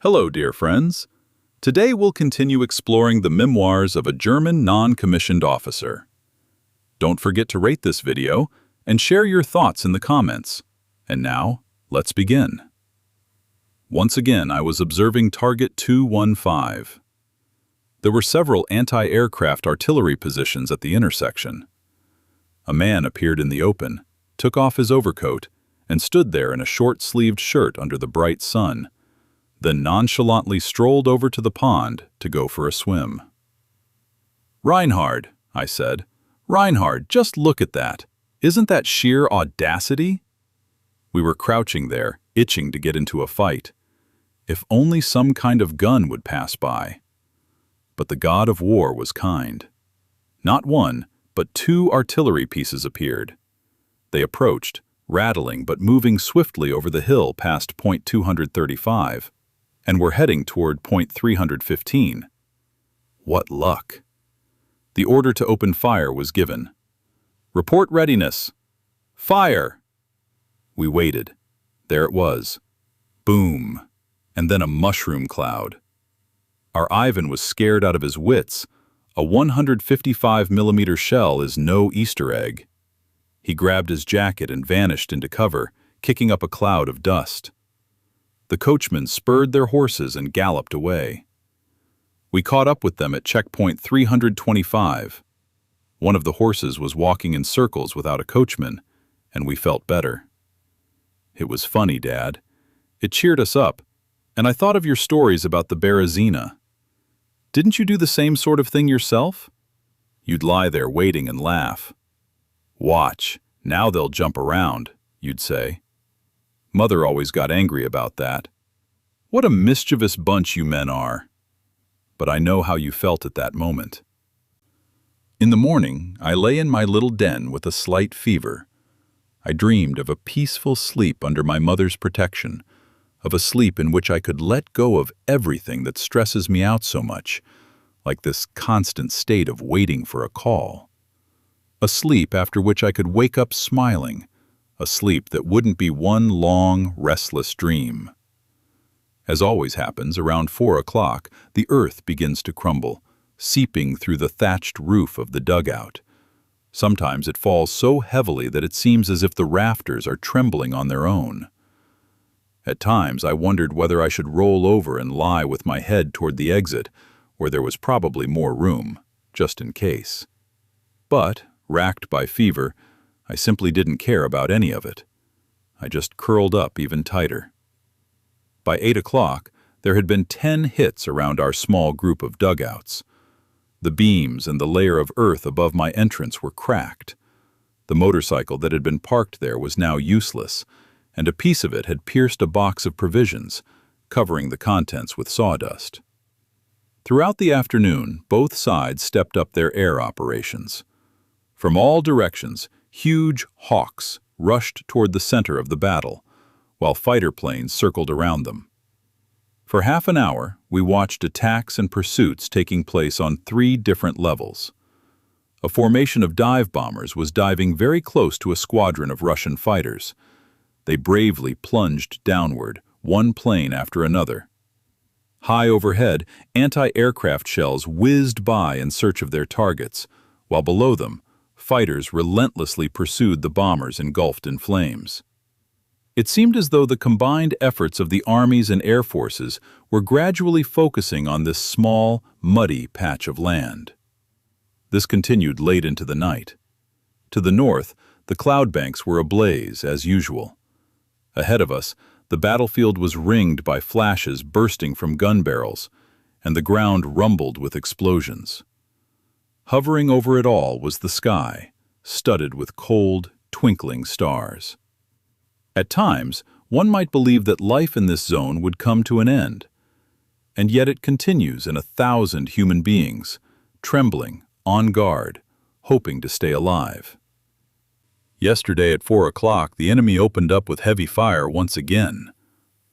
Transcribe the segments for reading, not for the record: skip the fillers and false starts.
Hello, dear friends. Today we'll continue exploring the memoirs of a German non-commissioned officer. Don't forget to rate this video and share your thoughts in the comments. And now, let's begin. Once again, I was observing Target 215. There were several anti-aircraft artillery positions at the intersection. A man appeared in the open, took off his overcoat, and stood there in a short-sleeved shirt under the bright sun, then nonchalantly strolled over to the pond to go for a swim. "Reinhard," I said. "Reinhard, just look at that. Isn't that sheer audacity?" We were crouching there, itching to get into a fight. If only some kind of gun would pass by. But the god of war was kind. Not one, but two artillery pieces appeared. They approached, rattling but moving swiftly over the hill past point 235, and were heading toward point 315. What luck! The order to open fire was given. "Report readiness. Fire!" We waited. There it was. Boom! And then a mushroom cloud. Our Ivan was scared out of his wits. A 155mm shell is no Easter egg. He grabbed his jacket and vanished into cover, kicking up a cloud of dust. The coachmen spurred their horses and galloped away. We caught up with them at checkpoint 325. One of the horses was walking in circles without a coachman, and we felt better. It was funny, Dad. It cheered us up, and I thought of your stories about the Berezina. Didn't you do the same sort of thing yourself? You'd lie there waiting and laugh. "Watch, now they'll jump around," you'd say. Mother always got angry about that. What a mischievous bunch you men are. But I know how you felt at that moment. In the morning, I lay in my little den with a slight fever. I dreamed of a peaceful sleep under my mother's protection, of a sleep in which I could let go of everything that stresses me out so much, like this constant state of waiting for a call. A sleep after which I could wake up smiling, a sleep that wouldn't be one long, restless dream. As always happens, around 4 o'clock, the earth begins to crumble, seeping through the thatched roof of the dugout. Sometimes it falls so heavily that it seems as if the rafters are trembling on their own. At times, I wondered whether I should roll over and lie with my head toward the exit, where there was probably more room, just in case. But, racked by fever, I simply didn't care about any of it. I just curled up even tighter. By 8 o'clock, there had been 10 hits around our small group of dugouts. The beams and the layer of earth above my entrance were cracked. The motorcycle that had been parked there was now useless, and a piece of it had pierced a box of provisions, covering the contents with sawdust. Throughout the afternoon, both sides stepped up their air operations. From all directions, huge hawks rushed toward the center of the battle, while fighter planes circled around them. For half an hour, we watched attacks and pursuits taking place on 3 different levels. A formation of dive bombers was diving very close to a squadron of Russian fighters. They bravely plunged downward, one plane after another. High overhead, anti-aircraft shells whizzed by in search of their targets, while below them, fighters relentlessly pursued the bombers engulfed in flames. It seemed as though the combined efforts of the armies and air forces were gradually focusing on this small, muddy patch of land. This continued late into the night. To the north, the cloud banks were ablaze, as usual. Ahead of us, the battlefield was ringed by flashes bursting from gun barrels, and the ground rumbled with explosions. Hovering over it all was the sky, studded with cold, twinkling stars. At times, one might believe that life in this zone would come to an end, and yet it continues in 1,000 human beings, trembling, on guard, hoping to stay alive. Yesterday at 4 o'clock, the enemy opened up with heavy fire once again,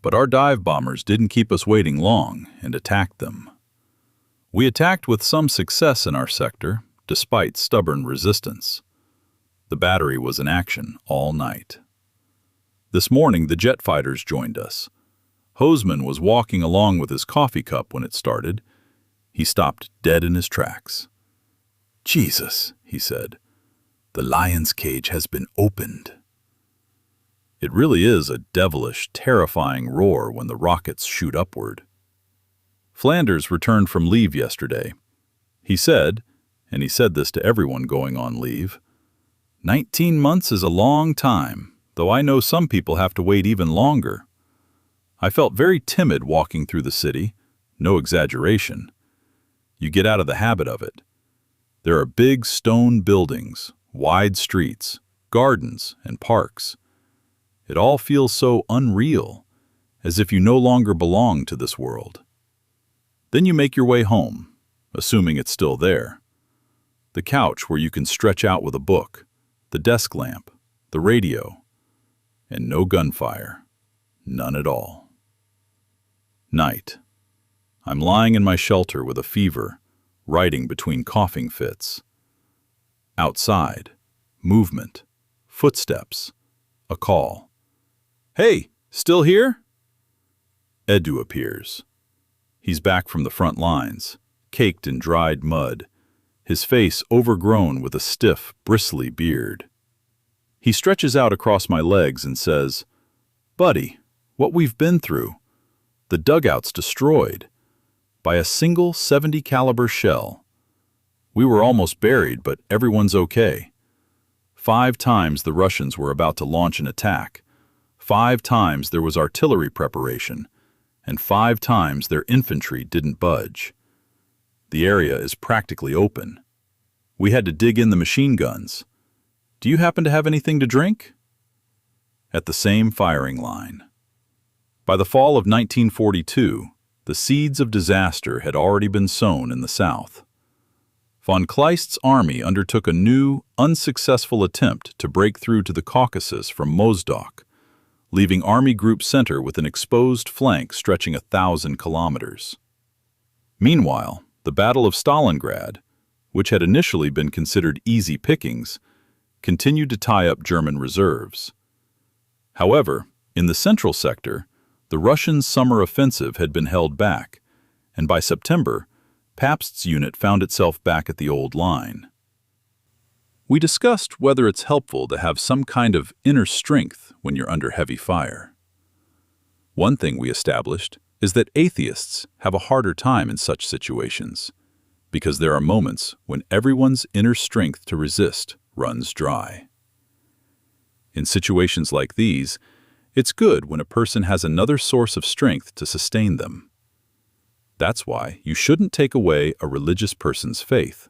but our dive bombers didn't keep us waiting long and attacked them. We attacked with some success in our sector, despite stubborn resistance. The battery was in action all night. This morning, the jet fighters joined us. Hosman was walking along with his coffee cup when it started. He stopped dead in his tracks. "Jesus," he said, "the lion's cage has been opened." It really is a devilish, terrifying roar when the rockets shoot upward. Flanders returned from leave yesterday. He said, and he said this to everyone going on leave, 19 months is a long time, though I know some people have to wait even longer. I felt very timid walking through the city, no exaggeration. You get out of the habit of it. There are big stone buildings, wide streets, gardens, and parks. It all feels so unreal, as if you no longer belong to this world. Then you make your way home, assuming it's still there. The couch where you can stretch out with a book, the desk lamp, the radio, and no gunfire, none at all. Night. I'm lying in my shelter with a fever, writing between coughing fits. Outside, movement, footsteps, a call. "Hey, still here?" Edu appears. He's back from the front lines, caked in dried mud, his face overgrown with a stiff, bristly beard. He stretches out across my legs and says, "Buddy, what we've been through. The dugouts destroyed by a single .70 caliber shell. We were almost buried, but everyone's okay. 5 times the Russians were about to launch an attack. 5 times there was artillery preparation, and 5 times their infantry didn't budge. The area is practically open. We had to dig in the machine guns. Do you happen to have anything to drink?" At the same firing line. By the fall of 1942, the seeds of disaster had already been sown in the south. Von Kleist's army undertook a new, unsuccessful attempt to break through to the Caucasus from Mozdok, leaving Army Group Center with an exposed flank stretching 1,000 kilometers. Meanwhile, the Battle of Stalingrad, which had initially been considered easy pickings, continued to tie up German reserves. However, in the central sector, the Russian summer offensive had been held back, and by September, Pabst's unit found itself back at the old line. We discussed whether it's helpful to have some kind of inner strength when you're under heavy fire. One thing we established is that atheists have a harder time in such situations, because there are moments when everyone's inner strength to resist runs dry. In situations like these, it's good when a person has another source of strength to sustain them. That's why you shouldn't take away a religious person's faith.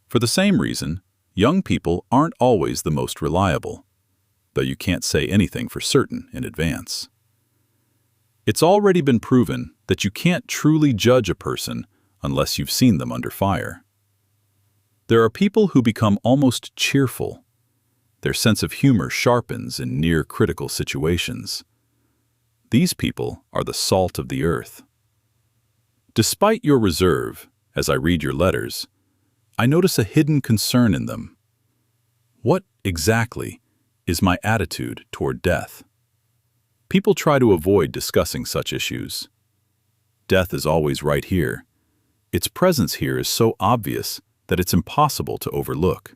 For the same reason, young people aren't always the most reliable, though you can't say anything for certain in advance. It's already been proven that you can't truly judge a person unless you've seen them under fire. There are people who become almost cheerful. Their sense of humor sharpens in near-critical situations. These people are the salt of the earth. Despite your reserve, as I read your letters, I notice a hidden concern in them. What, exactly, is my attitude toward death? People try to avoid discussing such issues. Death is always right here. Its presence here is so obvious that it's impossible to overlook.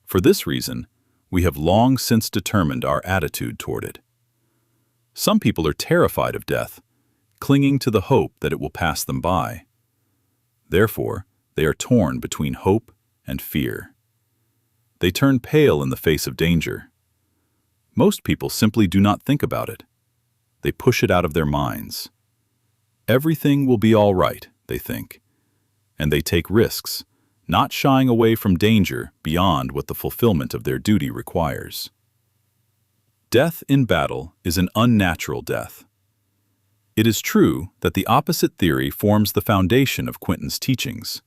For this reason, we have long since determined our attitude toward it. Some people are terrified of death, clinging to the hope that it will pass them by. Therefore, they are torn between hope and fear. They turn pale in the face of danger. Most people simply do not think about it. They push it out of their minds. Everything will be all right, they think, and they take risks, not shying away from danger beyond what the fulfillment of their duty requires. Death in battle is an unnatural death. It is true that the opposite theory forms the foundation of Quentin's teachings.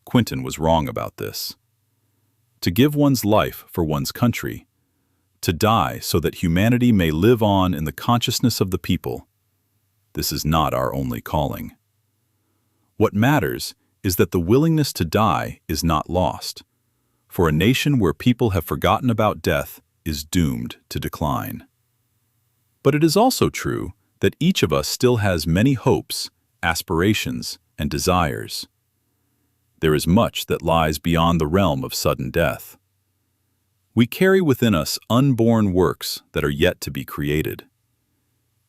Quentin was wrong about this. To give one's life for one's country, to die so that humanity may live on in the consciousness of the people, this is not our only calling. What matters is that the willingness to die is not lost, for a nation where people have forgotten about death is doomed to decline. But it is also true that each of us still has many hopes, aspirations, and desires. There is much that lies beyond the realm of sudden death. We carry within us unborn works that are yet to be created.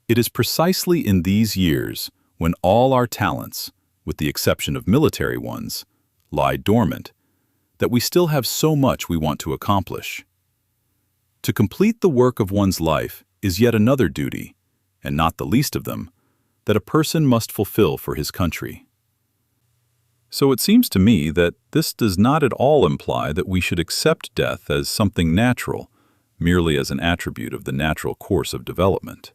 It is precisely in these years when all our talents, with the exception of military ones, lie dormant, that we still have so much we want to accomplish. To complete the work of one's life is yet another duty, and not the least of them, that a person must fulfill for his country. So it seems to me that this does not at all imply that we should accept death as something natural, merely as an attribute of the natural course of development.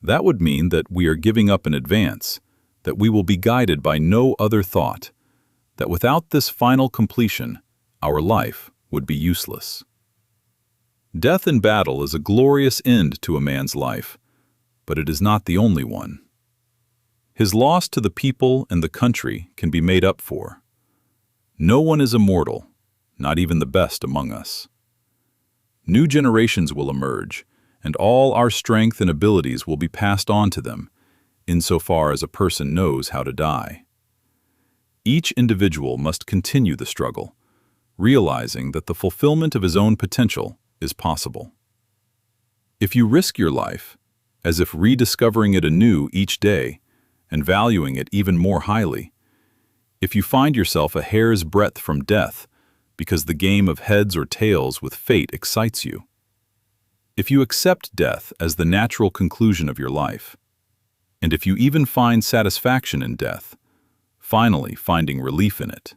That would mean that we are giving up in advance, that we will be guided by no other thought, that without this final completion, our life would be useless. Death in battle is a glorious end to a man's life, but it is not the only one. His loss to the people and the country can be made up for. No one is immortal, not even the best among us. New generations will emerge, and all our strength and abilities will be passed on to them, insofar as a person knows how to die. Each individual must continue the struggle, realizing that the fulfillment of his own potential is possible. If you risk your life, as if rediscovering it anew each day, and valuing it even more highly, if you find yourself a hair's breadth from death because the game of heads or tails with fate excites you, if you accept death as the natural conclusion of your life, and if you even find satisfaction in death, finally finding relief in it.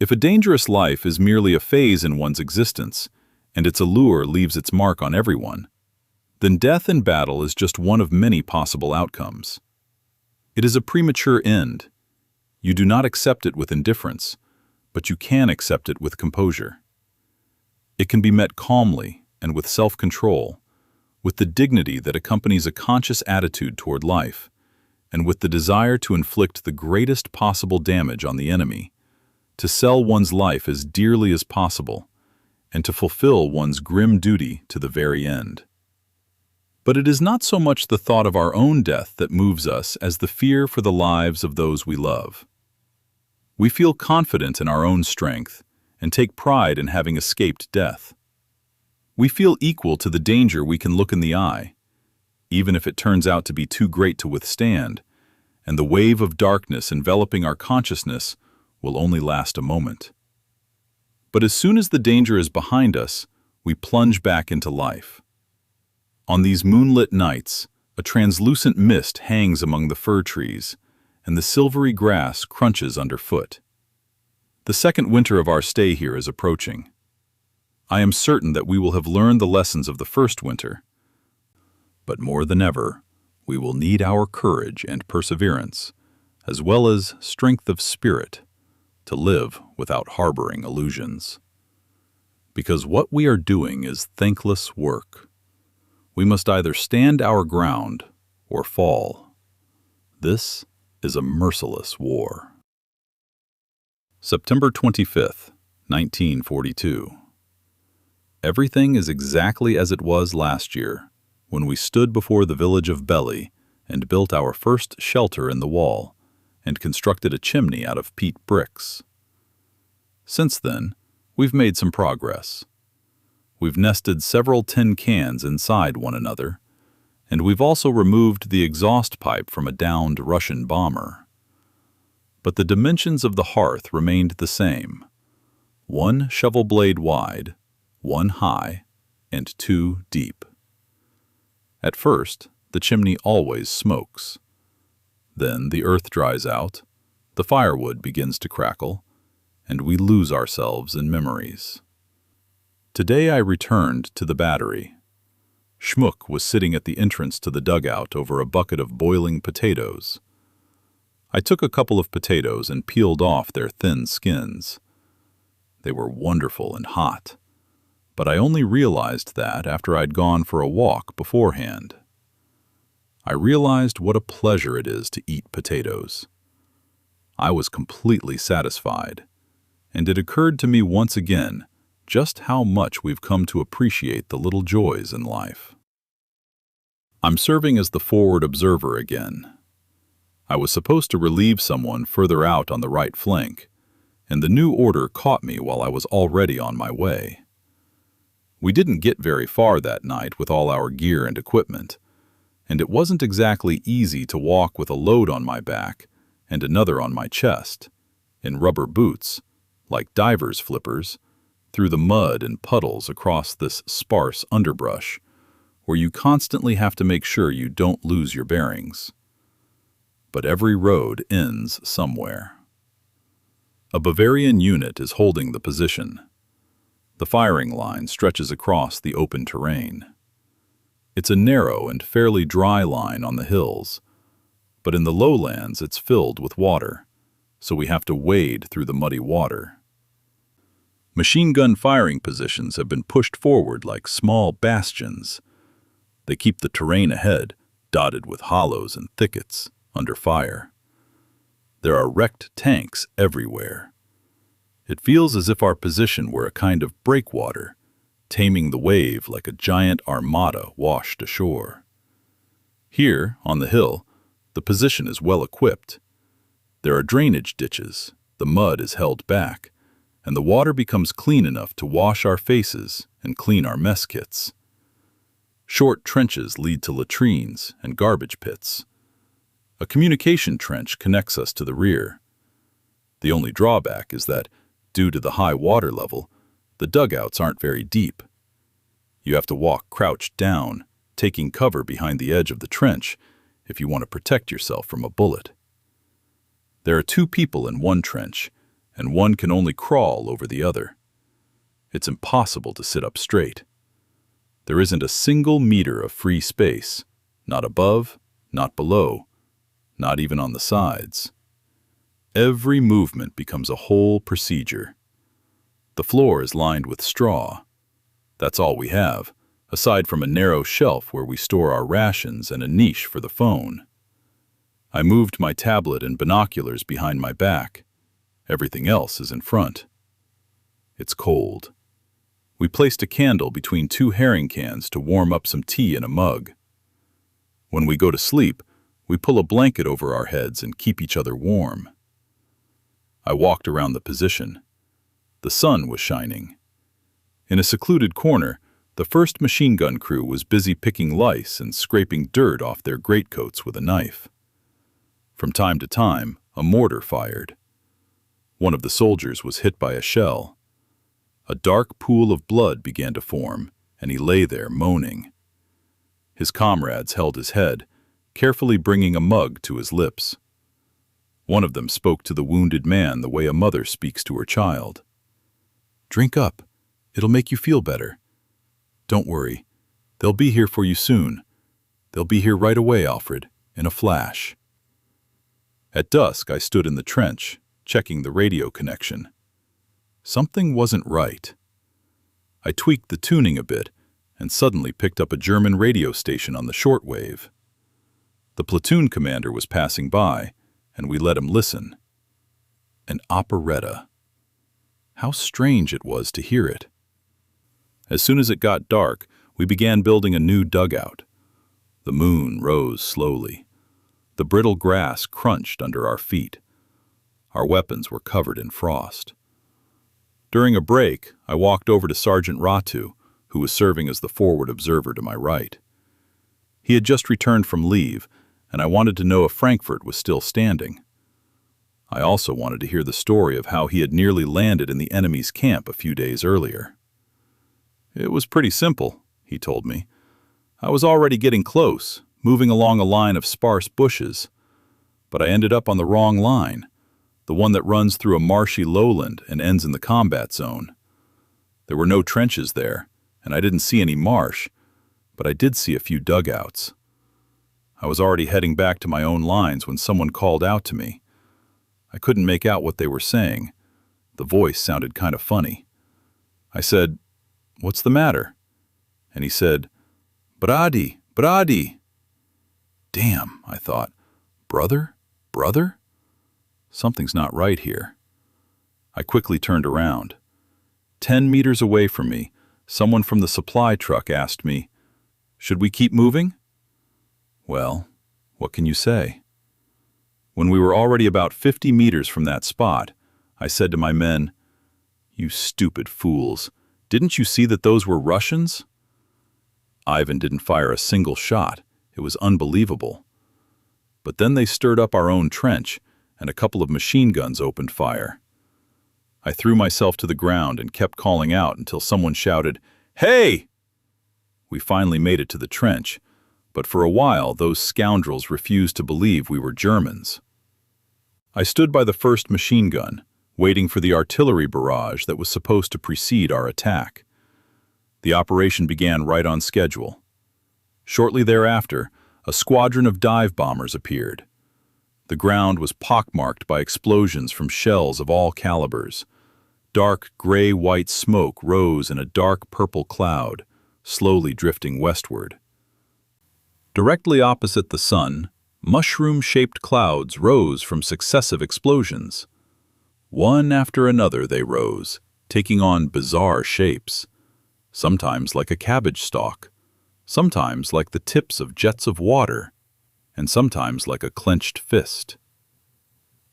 If a dangerous life is merely a phase in one's existence, and its allure leaves its mark on everyone, then death in battle is just one of many possible outcomes. It is a premature end. You do not accept it with indifference, but you can accept it with composure. It can be met calmly and with self-control, with the dignity that accompanies a conscious attitude toward life, and with the desire to inflict the greatest possible damage on the enemy, to sell one's life as dearly as possible, and to fulfill one's grim duty to the very end. But it is not so much the thought of our own death that moves us as the fear for the lives of those we love. We feel confident in our own strength and take pride in having escaped death. We feel equal to the danger we can look in the eye, even if it turns out to be too great to withstand, and the wave of darkness enveloping our consciousness will only last a moment. But as soon as the danger is behind us, we plunge back into life. On these moonlit nights, a translucent mist hangs among the fir trees, and the silvery grass crunches underfoot. The second winter of our stay here is approaching. I am certain that we will have learned the lessons of the first winter. But more than ever, we will need our courage and perseverance, as well as strength of spirit, to live without harboring illusions. Because what we are doing is thankless work. We must either stand our ground or fall. This is a merciless war. September 25th, 1942. Everything is exactly as it was last year, when we stood before the village of Bely and built our first shelter in the wall and constructed a chimney out of peat bricks. Since then, we've made some progress. We've nested several tin cans inside one another, and we've also removed the exhaust pipe from a downed Russian bomber. But the dimensions of the hearth remained the same: 1 shovel blade wide, 1 high, and 2 deep. At first, the chimney always smokes. Then the earth dries out, the firewood begins to crackle, and we lose ourselves in memories. Today I returned to the battery. Schmuck was sitting at the entrance to the dugout over a bucket of boiling potatoes. I took a couple of potatoes and peeled off their thin skins. They were wonderful and hot, but I only realized that after I'd gone for a walk beforehand. I realized what a pleasure it is to eat potatoes. I was completely satisfied, and it occurred to me once again just how much we've come to appreciate the little joys in life. I'm serving as the forward observer again. I was supposed to relieve someone further out on the right flank, and the new order caught me while I was already on my way. We didn't get very far that night with all our gear and equipment, and it wasn't exactly easy to walk with a load on my back and another on my chest, in rubber boots, like divers' flippers, through the mud and puddles across this sparse underbrush, where you constantly have to make sure you don't lose your bearings. But every road ends somewhere. A Bavarian unit is holding the position. The firing line stretches across the open terrain. It's a narrow and fairly dry line on the hills, but in the lowlands it's filled with water, so we have to wade through the muddy water. Machine gun firing positions have been pushed forward like small bastions. They keep the terrain ahead, dotted with hollows and thickets, under fire. There are wrecked tanks everywhere. It feels as if our position were a kind of breakwater, taming the wave like a giant armada washed ashore. Here, on the hill, the position is well equipped. There are drainage ditches, the mud is held back, and the water becomes clean enough to wash our faces and clean our mess kits. Short trenches lead to latrines and garbage pits. A communication trench connects us to the rear. The only drawback is that, due to the high water level, the dugouts aren't very deep. You have to walk crouched down, taking cover behind the edge of the trench if you want to protect yourself from a bullet. There are 2 people in one trench, and one can only crawl over the other. It's impossible to sit up straight. There isn't a single meter of free space, not above, not below, not even on the sides. Every movement becomes a whole procedure. The floor is lined with straw. That's all we have, aside from a narrow shelf where we store our rations and a niche for the phone. I moved my tablet and binoculars behind my back. Everything else is in front. It's cold. We placed a candle between 2 herring cans to warm up some tea in a mug. When we go to sleep, we pull a blanket over our heads and keep each other warm. I walked around the position. The sun was shining. In a secluded corner, the first machine gun crew was busy picking lice and scraping dirt off their greatcoats with a knife. From time to time, a mortar fired. One of the soldiers was hit by a shell. A dark pool of blood began to form, and he lay there moaning. His comrades held his head, carefully bringing a mug to his lips. One of them spoke to the wounded man the way a mother speaks to her child. "Drink up. It'll make you feel better. Don't worry. They'll be here for you soon. They'll be here right away, Alfred, in a flash." At dusk, I stood in the trench, checking the radio connection. Something wasn't right. I tweaked the tuning a bit and suddenly picked up a German radio station on the shortwave. The platoon commander was passing by, and we let him listen. An operetta. How strange it was to hear it. As soon as it got dark, we began building a new dugout. The moon rose slowly. The brittle grass crunched under our feet. Our weapons were covered in frost. During a break, I walked over to Sergeant Ratu, who was serving as the forward observer to my right. He had just returned from leave, and I wanted to know if Frankfurt was still standing. I also wanted to hear the story of how he had nearly landed in the enemy's camp a few days earlier. "It was pretty simple," he told me. "I was already getting close, moving along a line of sparse bushes, but I ended up on the wrong line, the one that runs through a marshy lowland and ends in the combat zone. There were no trenches there, and I didn't see any marsh, but I did see a few dugouts. I was already heading back to my own lines when someone called out to me. I couldn't make out what they were saying. The voice sounded kind of funny. I said, 'What's the matter?' And he said, 'Brady, Brady.' Damn, I thought. Brother? Brother? Something's not right here. I quickly turned around. 10 meters away from me, someone from the supply truck asked me, 'Should we keep moving?' Well, what can you say? When we were already about 50 meters from that spot, I said to my men, "You stupid fools, didn't you see that those were Russians?" Ivan didn't fire a single shot. It was unbelievable. But then they stirred up our own trench, and a couple of machine guns opened fire. I threw myself to the ground and kept calling out until someone shouted, "Hey!" We finally made it to the trench, but for a while those scoundrels refused to believe we were Germans. I stood by the first machine gun, waiting for the artillery barrage that was supposed to precede our attack. The operation began right on schedule. Shortly thereafter, a squadron of dive bombers appeared. The ground was pockmarked by explosions from shells of all calibers. Dark gray-white smoke rose in a dark purple cloud, slowly drifting westward. Directly opposite the sun, mushroom-shaped clouds rose from successive explosions. One after another they rose, taking on bizarre shapes, sometimes like a cabbage stalk, sometimes like the tips of jets of water, and sometimes like a clenched fist.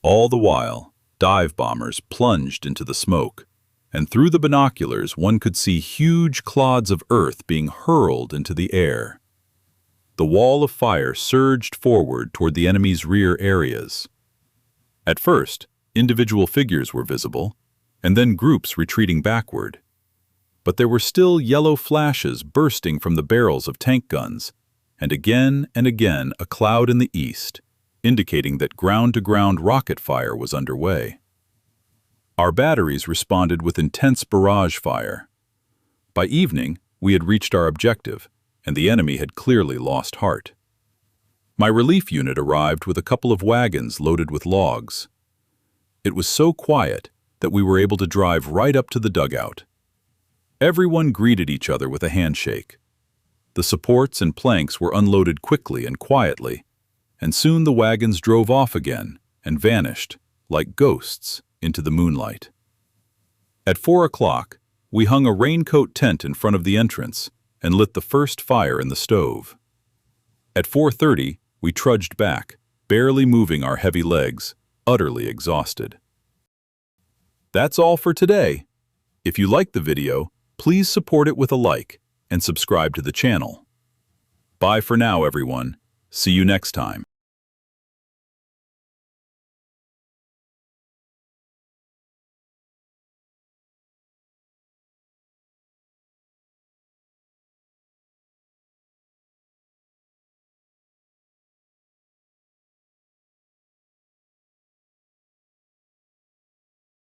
All the while, dive bombers plunged into the smoke, and through the binoculars one could see huge clods of earth being hurled into the air. The wall of fire surged forward toward the enemy's rear areas. At first, individual figures were visible, and then groups retreating backward. But there were still yellow flashes bursting from the barrels of tank guns, and again a cloud in the east, indicating that ground-to-ground rocket fire was underway. Our batteries responded with intense barrage fire. By evening, we had reached our objective, and the enemy had clearly lost heart. My relief unit arrived with a couple of wagons loaded with logs. It was so quiet that we were able to drive right up to the dugout. Everyone greeted each other with a handshake. The supports and planks were unloaded quickly and quietly, and soon the wagons drove off again and vanished, like ghosts, into the moonlight. At 4 o'clock, we hung a raincoat tent in front of the entrance and lit the first fire in the stove. At 4:30, we trudged back, barely moving our heavy legs, utterly exhausted. That's all for today. If you liked the video, please support it with a like and subscribe to the channel. Bye for now, everyone. See you next time.